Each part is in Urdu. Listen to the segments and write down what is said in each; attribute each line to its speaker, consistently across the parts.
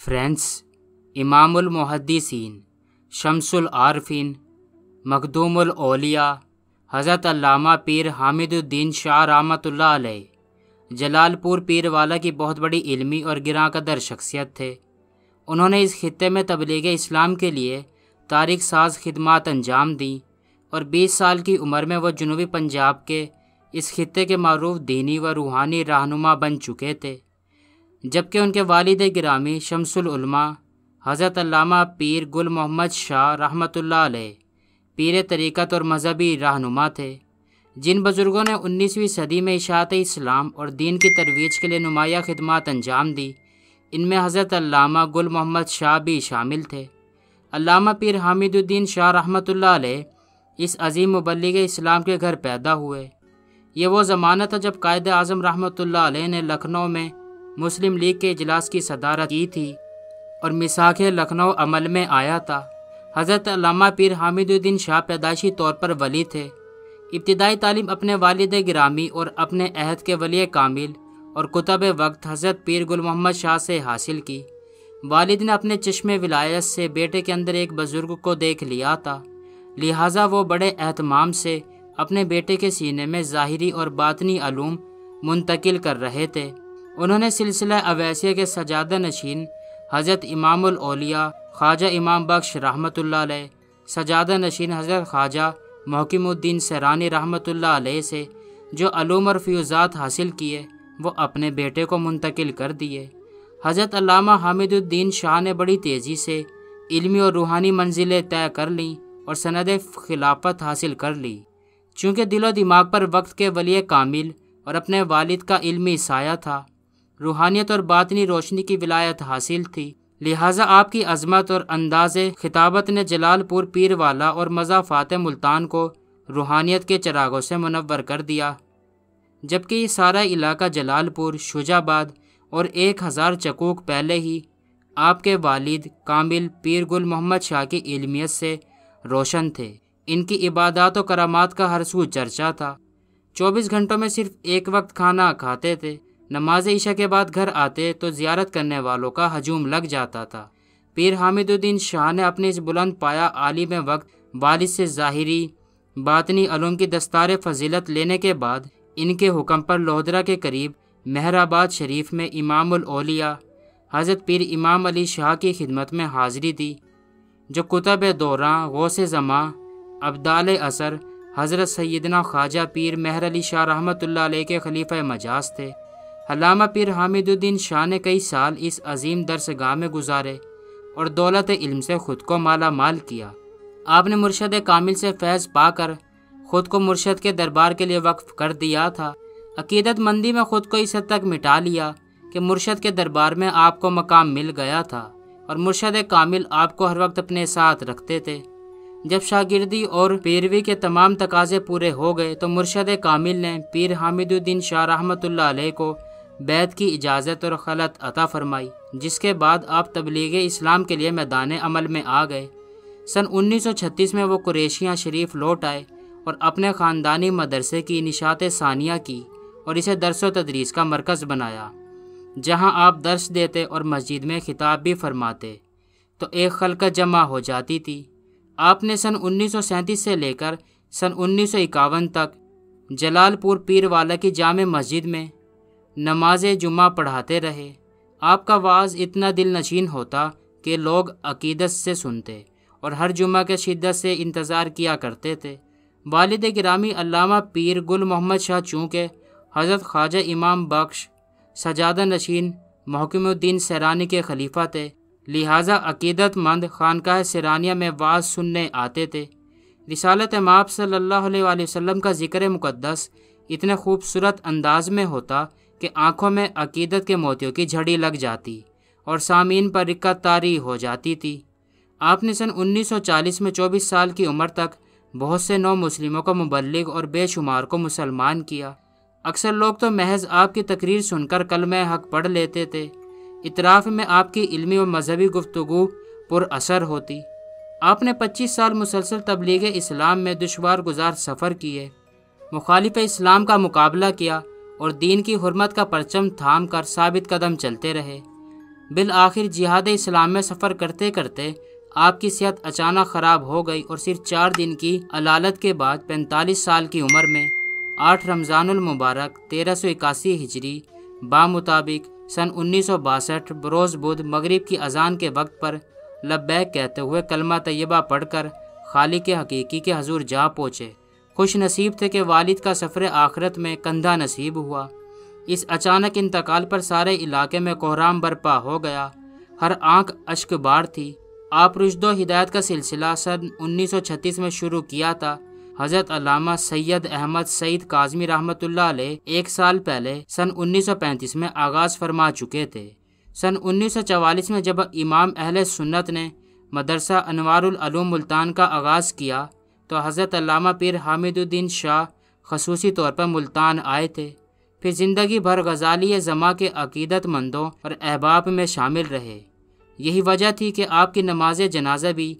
Speaker 1: فرینڈس، امام المحدثین، شمس العارفین، مخدوم الاولیاء حضرت علامہ پیر حامد الدین شاہ رحمۃ اللہ علیہ جلال پور پیر والا کی بہت بڑی علمی اور گراں قدر شخصیت تھے۔ انہوں نے اس خطے میں تبلیغ اسلام کے لیے تاریخ ساز خدمات انجام دیں اور 20 سال کی عمر میں وہ جنوبی پنجاب کے اس خطے کے معروف دینی و روحانی رہنما بن چکے تھے، جبکہ ان کے والد گرامی شمس العلماء حضرت علامہ پیر گل محمد شاہ رحمۃ اللہ علیہ پیر طریقت اور مذہبی رہنما تھے، جن بزرگوں نے 19ویں صدی میں اشاعت اسلام اور دین کی ترویج کے لیے نمایاں خدمات انجام دی۔ ان میں حضرت علامہ گل محمد شاہ بھی شامل تھے۔ علامہ پیر حامد الدین شاہ رحمۃ اللہ علیہ اس عظیم مبلغ اسلام کے گھر پیدا ہوئے۔ یہ وہ زمانہ تھا جب قائد اعظم رحمۃ اللہ علیہ نے لکھنؤ میں مسلم لیگ کے اجلاس کی صدارت کی تھی اور میثاق لکھنؤ عمل میں آیا تھا۔ حضرت علامہ پیر حامد الدین شاہ پیدائشی طور پر ولی تھے۔ ابتدائی تعلیم اپنے والد گرامی اور اپنے عہد کے ولی کامل اور کتب وقت حضرت پیر گل محمد شاہ سے حاصل کی۔ والد نے اپنے چشم ولایت سے بیٹے کے اندر ایک بزرگ کو دیکھ لیا تھا، لہٰذا وہ بڑے اہتمام سے اپنے بیٹے کے سینے میں ظاہری اور باطنی علوم منتقل کر رہے تھے۔ انہوں نے سلسلہ اویسیہ کے سجادہ نشین حضرت امام الاولیاء خواجہ امام بخش رحمۃ اللہ علیہ، سجادہ نشین حضرت خواجہ محکم الدین سیرانی رحمۃ اللہ علیہ سے جو علوم اور فیوزات حاصل کیے وہ اپنے بیٹے کو منتقل کر دیے۔ حضرت علامہ حامد الدین شاہ نے بڑی تیزی سے علمی اور روحانی منزلیں طے کر لیں اور سند خلافت حاصل کر لی۔ چونکہ دل و دماغ پر وقت کے ولی کامل اور اپنے والد کا علمی سایہ تھا، روحانیت اور باطنی روشنی کی ولایت حاصل تھی، لہٰذا آپ کی عظمت اور انداز خطابت نے جلال پور پیر والا اور مضافات ملتان کو روحانیت کے چراغوں سے منور کر دیا، جبکہ یہ سارا علاقہ جلال پور، شجاع آباد اور 1000 چکوک پہلے ہی آپ کے والد کامل پیر گل محمد شاہ کی علمیت سے روشن تھے۔ ان کی عبادات و کرامات کا ہر سو چرچا تھا۔ 24 گھنٹوں میں صرف ایک وقت کھانا کھاتے تھے۔ نماز عشاء کے بعد گھر آتے تو زیارت کرنے والوں کا ہجوم لگ جاتا تھا۔ پیر حامد الدین شاہ نے اپنے اس بلند پایا عالم وقت والد سے ظاہری باطنی علوم کی دستار فضیلت لینے کے بعد ان کے حکم پر لودھرا کے قریب مہر آباد شریف میں امام الاولیاء حضرت پیر امام علی شاہ کی خدمت میں حاضری دی، جو کتب دوراں غوث زماں ابدال اثر حضرت سیدنا خواجہ پیر مہر علی شاہ رحمۃ اللہ علیہ کے خلیفہ مجاز تھے۔ علامہ پیر حامد الدین شاہ نے کئی سال اس عظیم درسگاہ میں گزارے اور دولت علم سے خود کو مالا مال کیا۔ آپ نے مرشد کامل سے فیض پا کر خود کو مرشد کے دربار کے لیے وقف کر دیا تھا۔ عقیدت مندی میں خود کو اس حد تک مٹا لیا کہ مرشد کے دربار میں آپ کو مقام مل گیا تھا اور مرشد کامل آپ کو ہر وقت اپنے ساتھ رکھتے تھے۔ جب شاگردی اور پیروی کے تمام تقاضے پورے ہو گئے تو مرشد کامل نے پیر حامد الدین شاہ رحمۃ اللہ علیہ کو بیعت کی اجازت اور خلعت عطا فرمائی، جس کے بعد آپ تبلیغ اسلام کے لیے میدان عمل میں آ گئے۔ سن 1936 میں وہ قریشیاں شریف لوٹ آئے اور اپنے خاندانی مدرسے کی نشاط ثانیہ کی اور اسے درس و تدریس کا مرکز بنایا، جہاں آپ درس دیتے اور مسجد میں خطاب بھی فرماتے تو ایک خلقت جمع ہو جاتی تھی۔ آپ نے سن 1937 سے لے کر سن 1951 تک جلال پور پیر والا کی جامع مسجد میں نماز جمعہ پڑھاتے رہے۔ آپ کا وعظ اتنا دل نشین ہوتا کہ لوگ عقیدت سے سنتے اور ہر جمعہ کے شدت سے انتظار کیا کرتے تھے۔ والد گرامی علامہ پیر گل محمد شاہ چونکہ حضرت خواجہ امام بخش سجادہ نشین محکم الدین سیرانی کے خلیفہ تھے، لہٰذا عقیدت مند خانقاہ سیرانیہ میں وعظ سننے آتے تھے۔ رسالت مآب صلی اللہ علیہ وآلہ وسلم کا ذکر مقدس اتنے خوبصورت انداز میں ہوتا کہ آنکھوں میں عقیدت کے موتیوں کی جھڑی لگ جاتی اور سامعین پر رکت طاری ہو جاتی تھی۔ آپ نے سن 1940 میں 24 سال کی عمر تک بہت سے نو مسلموں کو مبلغ اور بے شمار کو مسلمان کیا۔ اکثر لوگ تو محض آپ کی تقریر سن کر کلمہ حق پڑھ لیتے تھے۔ اطراف میں آپ کی علمی و مذہبی گفتگو پر اثر ہوتی۔ آپ نے 25 سال مسلسل تبلیغ اسلام میں دشوار گزار سفر کیے، مخالف اسلام کا مقابلہ کیا اور دین کی حرمت کا پرچم تھام کر ثابت قدم چلتے رہے۔ بالآخر جہاد اسلام میں سفر کرتے کرتے آپ کی صحت اچانک خراب ہو گئی اور صرف 4 دن کی علالت کے بعد 45 سال کی عمر میں 8 رمضان المبارک 1381 ہجری بامطابق سن 1962 بروز بدھ مغرب کی اذان کے وقت پر لبیک کہتے ہوئے کلمہ طیبہ پڑھ کر خالق حقیقی کے حضور جا پہنچے۔ خوش نصیب تھے کہ والد کا سفر آخرت میں کندھا نصیب ہوا۔ اس اچانک انتقال پر سارے علاقے میں کوہرام برپا ہو گیا، ہر آنکھ اشک بار تھی۔ آپ رشد و ہدایت کا سلسلہ سن 1936 میں شروع کیا تھا۔ حضرت علامہ سید احمد سعید کاظمی رحمۃ اللہ علیہ 1 سال پہلے سن 1935 میں آغاز فرما چکے تھے۔ سن 1944 میں جب امام اہل سنت نے مدرسہ انوار العلوم ملتان کا آغاز کیا تو حضرت علامہ پیر حامد الدین شاہ خصوصی طور پر ملتان آئے تھے۔ پھر زندگی بھر غزالی زماں کے عقیدت مندوں اور احباب میں شامل رہے۔ یہی وجہ تھی کہ آپ کی نماز جنازہ بھی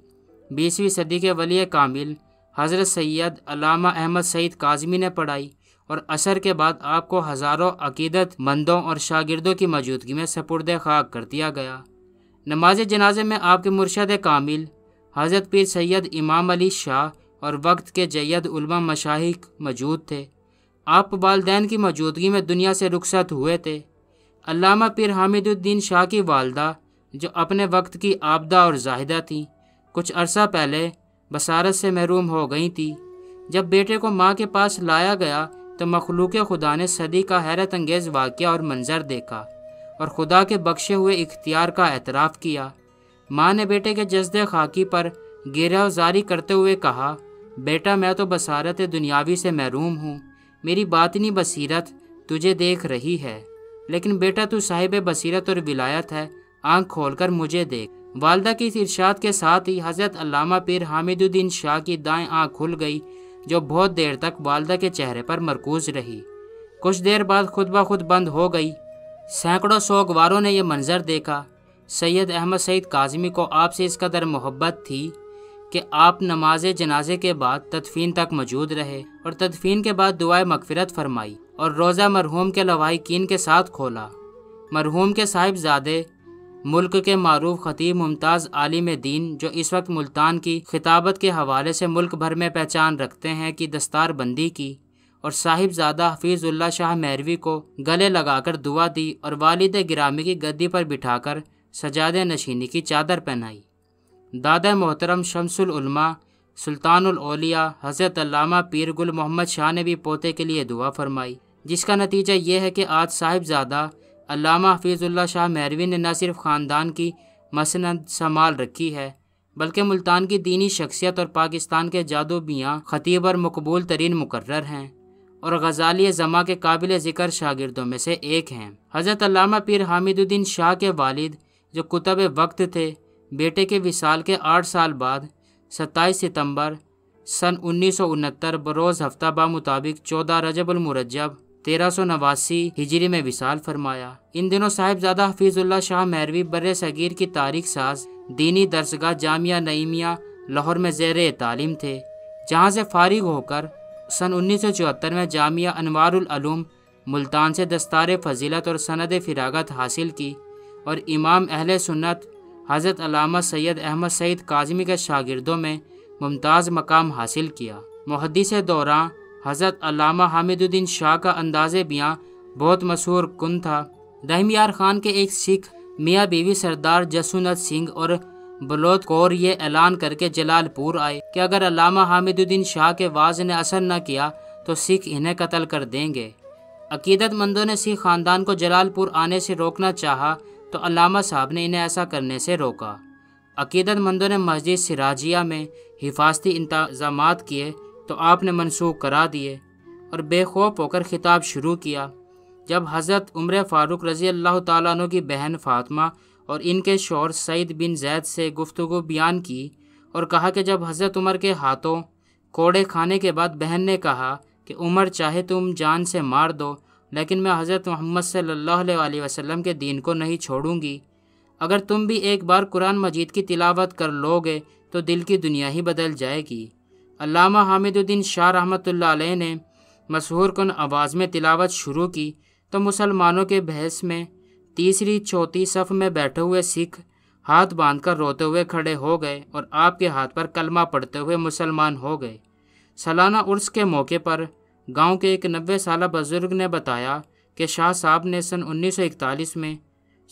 Speaker 1: 20ویں صدی کے ولی کامل حضرت سید علامہ احمد سعید کاظمی نے پڑھائی اور عصر کے بعد آپ کو ہزاروں عقیدت مندوں اور شاگردوں کی موجودگی میں سپرد خاک کر دیا گیا۔ نماز جنازے میں آپ کے مرشد کامل حضرت پیر سید امام علی شاہ اور وقت کے جید علماء مشائخ موجود تھے۔ آپ والدین کی موجودگی میں دنیا سے رخصت ہوئے تھے۔ علامہ پیر حامد الدین شاہ کی والدہ جو اپنے وقت کی عابدہ اور زاہدہ تھیں، کچھ عرصہ پہلے بصارت سے محروم ہو گئی تھی۔ جب بیٹے کو ماں کے پاس لایا گیا تو مخلوق خدا نے صدی کا حیرت انگیز واقعہ اور منظر دیکھا اور خدا کے بخشے ہوئے اختیار کا اعتراف کیا۔ ماں نے بیٹے کے جسد خاکی پر گرہ زاری کرتے ہوئے کہا، بیٹا میں تو بصارت دنیاوی سے محروم ہوں، میری باطنی بصیرت تجھے دیکھ رہی ہے، لیکن بیٹا تو صاحب بصیرت اور ولایت ہے، آنکھ کھول کر مجھے دیکھ۔ والدہ کی ارشاد کے ساتھ ہی حضرت علامہ پیر حامد الدین شاہ کی دائیں آنکھ کھل گئی، جو بہت دیر تک والدہ کے چہرے پر مرکوز رہی۔ کچھ دیر بعد خود بخود بند ہو گئی۔ سینکڑوں سوگواروں نے یہ منظر دیکھا۔ سید احمد سعید کاظمی کو آپ سے اس قدر محبت تھی کہ آپ نماز جنازے کے بعد تدفین تک موجود رہے اور تدفین کے بعد دعائے مغفرت فرمائی اور روزہ مرحوم کے لواحقین کے ساتھ کھولا۔ مرحوم کے صاحبزادے ملک کے معروف خطیب ممتاز عالم دین جو اس وقت ملتان کی خطابت کے حوالے سے ملک بھر میں پہچان رکھتے ہیں کی دستار بندی کی اور صاحبزادہ حفیظ اللہ شاہ مہروی کو گلے لگا کر دعا دی اور والد گرامی کی گدی پر بٹھا کر سجادہ نشینی کی چادر پہنائی۔ دادا محترم شمس العلماء سلطان الاولیاء حضرت علامہ پیر گل محمد شاہ نے بھی پوتے کے لیے دعا فرمائی، جس کا نتیجہ یہ ہے کہ آج صاحبزادہ علامہ حفیظ اللہ شاہ مہروی نے نہ صرف خاندان کی مسند سنبھال رکھی ہے بلکہ ملتان کی دینی شخصیت اور پاکستان کے جادو بیاں خطیب اور مقبول ترین مقرر ہیں اور غزالی زماں کے قابل ذکر شاگردوں میں سے ایک ہیں۔ حضرت علامہ پیر حامد الدین شاہ کے والد جو کتب وقت تھے، بیٹے کے وصال کے 8 سال بعد 27 ستمبر سن 1969 بروز ہفتہ بمطابق 14 رجب المرجب 1389 ہجری میں وصال فرمایا۔ ان دنوں صاحبزادہ حفیظ اللہ شاہ مہروی بر صغیر کی تاریخ ساز دینی درسگاہ جامعہ نعیمیہ لاہور میں زیر تعلیم تھے، جہاں سے فارغ ہو کر سن 1974 میں جامعہ انوار العلوم ملتان سے دستار فضیلت اور سند فراغت حاصل کی اور امام اہل سنت حضرت علامہ سید احمد سعید کاظمی کے شاگردوں میں ممتاز مقام حاصل کیا۔ محدث دوران حضرت علامہ حامد الدین شاہ کا انداز بیاں بہت مسحور کن تھا۔ رحمیار خان کے ایک سکھ میاں بیوی سردار جسونت سنگھ اور بلوت کور یہ اعلان کر کے جلال پور آئے کہ اگر علامہ حامد الدین شاہ کے واعظ نے اثر نہ کیا تو سکھ انہیں قتل کر دیں گے۔ عقیدت مندوں نے سکھ خاندان کو جلال پور آنے سے روکنا چاہا تو علامہ صاحب نے انہیں ایسا کرنے سے روکا۔ عقیدت مندوں نے مسجد سراجیہ میں حفاظتی انتظامات کیے تو آپ نے منسوخ کرا دیے اور بے خوف ہو کر خطاب شروع کیا۔ جب حضرت عمر فاروق رضی اللہ تعالیٰ عنہ کی بہن فاطمہ اور ان کے شوہر سعید بن زید سے گفتگو بیان کی اور کہا کہ جب حضرت عمر کے ہاتھوں کوڑے کھانے کے بعد بہن نے کہا کہ عمر چاہے تم جان سے مار دو لیکن میں حضرت محمد صلی اللہ علیہ وسلم کے دین کو نہیں چھوڑوں گی، اگر تم بھی ایک بار قرآن مجید کی تلاوت کر لو گے تو دل کی دنیا ہی بدل جائے گی۔ علامہ حامد الدین شاہ رحمۃ اللہ علیہ نے مسحور کن آواز میں تلاوت شروع کی تو مسلمانوں کے بحث میں تیسری چوتھی صف میں بیٹھے ہوئے سکھ ہاتھ باندھ کر روتے ہوئے کھڑے ہو گئے اور آپ کے ہاتھ پر کلمہ پڑھتے ہوئے مسلمان ہو گئے۔ سالانہ عرس کے موقع پر گاؤں کے ایک 90 سالہ بزرگ نے بتایا کہ شاہ صاحب نے سن 1941 میں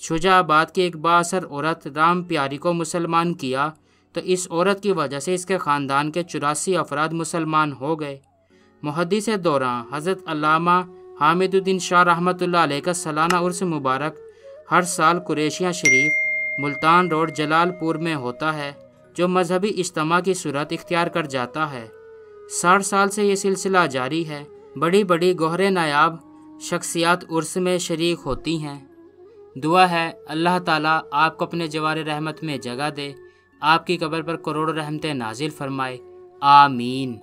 Speaker 1: شجاع آباد کی ایک بااثر عورت رام پیاری کو مسلمان کیا، تو اس عورت کی وجہ سے اس کے خاندان کے 84 افراد مسلمان ہو گئے۔ محدث دوران حضرت علامہ حامد الدین شاہ رحمۃ اللہ علیہ کا سالانہ عرس مبارک ہر سال قریشیہ شریف ملتان روڈ جلال پور میں ہوتا ہے، جو مذہبی اجتماع کی صورت اختیار کر جاتا ہے۔ 60 سال سے یہ سلسلہ جاری ہے۔ بڑی بڑی گوہر نایاب شخصیات عرس میں شریک ہوتی ہیں۔ دعا ہے اللہ تعالیٰ آپ کو اپنے جوار رحمت میں جگہ دے، آپ کی قبر پر کروڑوں رحمتیں نازل فرمائے، آمین۔